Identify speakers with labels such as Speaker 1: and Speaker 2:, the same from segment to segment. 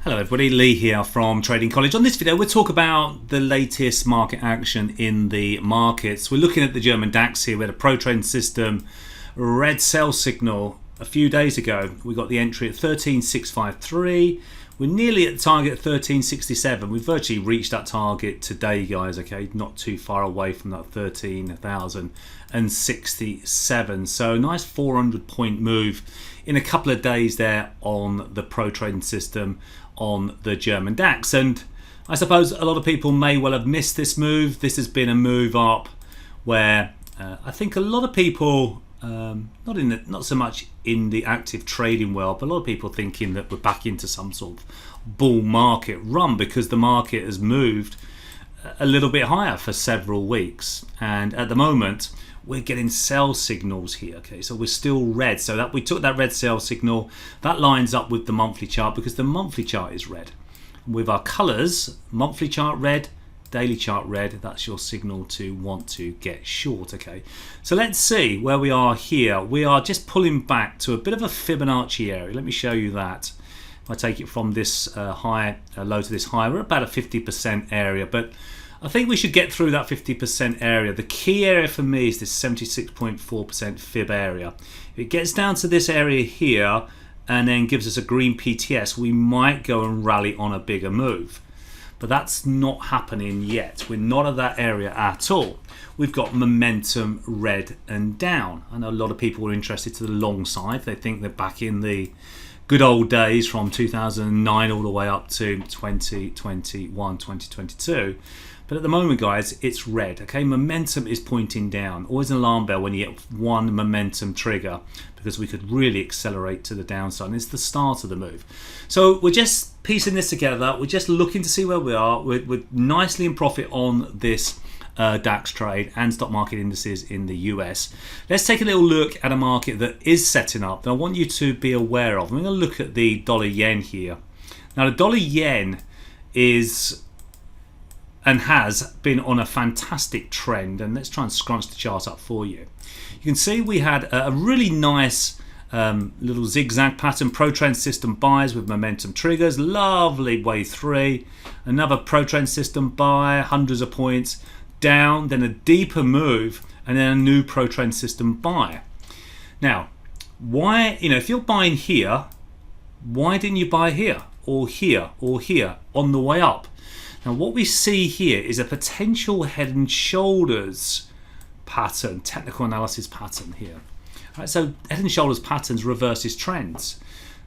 Speaker 1: Hello everybody, Lee here from Trading College. On this video we'll talk about the latest market action in the markets. We're looking at the German DAX here. We had a pro-trend system red sell signal a few days ago. We got the entry at 13,653. We're nearly at the target at 13,67. We've virtually reached that target today, guys, okay? Not too far away from that 13,067. So nice 400 point move in a couple of days there on the pro-trend system on the German DAX. And I suppose a lot of people may well have missed this move. This has been a move up where I think a lot of people, not so much in the active trading world, but a lot of people thinking that we're back into some sort of bull market run because the market has moved a little bit higher for several weeks. And at the moment, we're getting sell signals here. Okay, so we're still red. So that we took that red sell signal, that lines up with the monthly chart because the monthly chart is red. With our colors, monthly chart red, daily chart red, that's your signal to want to get short. Okay, so let's see where we are here. We are just pulling back to a bit of a Fibonacci area. Let me show you that. If I take it from this high, low to this high, we're about a 50% area, but I think we should get through that 50% area. The key area for me is this 76.4% fib area. If it gets down to this area here and then gives us a green PTS, we might go and rally on a bigger move. But that's not happening yet. We're not at that area at all. We've got momentum red and down. I know a lot of people are interested to the long side. They think they're back in the good old days from 2009 all the way up to 2021, 2022. But at the moment, guys, it's red. Okay, momentum is pointing down. Always an alarm bell when you get one momentum trigger because we could really accelerate to the downside. And it's the start of the move. So we're just piecing this together. We're just looking to see where we are. We're nicely in profit on this DAX trade and stock market indices in the US. Let's take a little look at a market that is setting up that I want you to be aware of. I'm going to look at the dollar yen here. Now, the dollar yen is and has been on a fantastic trend, and let's try and scrunch the chart up for you. You can see we had a really nice little zigzag pattern, pro-trend system buys with momentum triggers, lovely wave 3, another pro-trend system buy, hundreds of points down, then a deeper move, and then a new pro-trend system buy. Now, why, if you're buying here, why didn't you buy here or here or here on the way up? Now what we see here is a potential head and shoulders pattern, technical analysis pattern here. All right, so head and shoulders patterns reverses trends.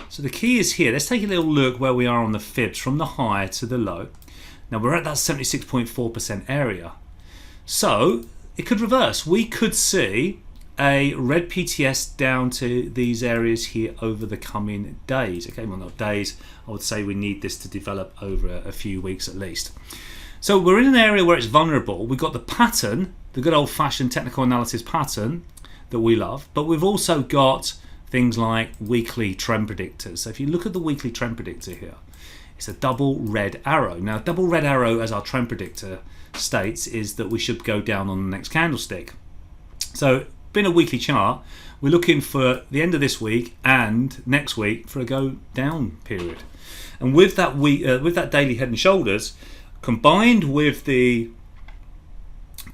Speaker 1: So the key is here. Let's take a little look where we are on the fibs from the high to the low. Now we're at that 76.4% area. So it could reverse. We could see a red PTS down to these areas here over the coming days. Okay, well, not days. I would say we need this to develop over a few weeks at least. So we're in an area where it's vulnerable. We've got the pattern, the good old-fashioned technical analysis pattern that we love, but we've also got things like weekly trend predictors. So if you look at the weekly trend predictor here, it's a double red arrow. Now, double red arrow, as our trend predictor states, is that we should go down on the next candlestick. So been a weekly chart, we're looking for the end of this week and next week for a go down period. And with that with that daily head and shoulders combined with the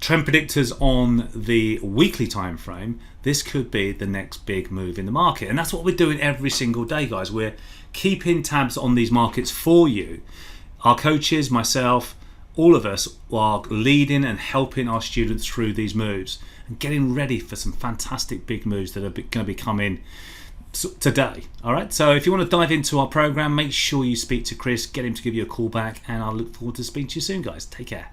Speaker 1: trend predictors on the weekly time frame, this could be the next big move in the market. And that's what we're doing every single day, guys. We're keeping tabs on these markets for you. Our coaches, myself, all of us are leading and helping our students through these moves and getting ready for some fantastic big moves that are going to be coming today. All right, so if you want to dive into our program, make sure you speak to Chris, get him to give you a call back, and I look forward to speaking to you soon, guys. Take care.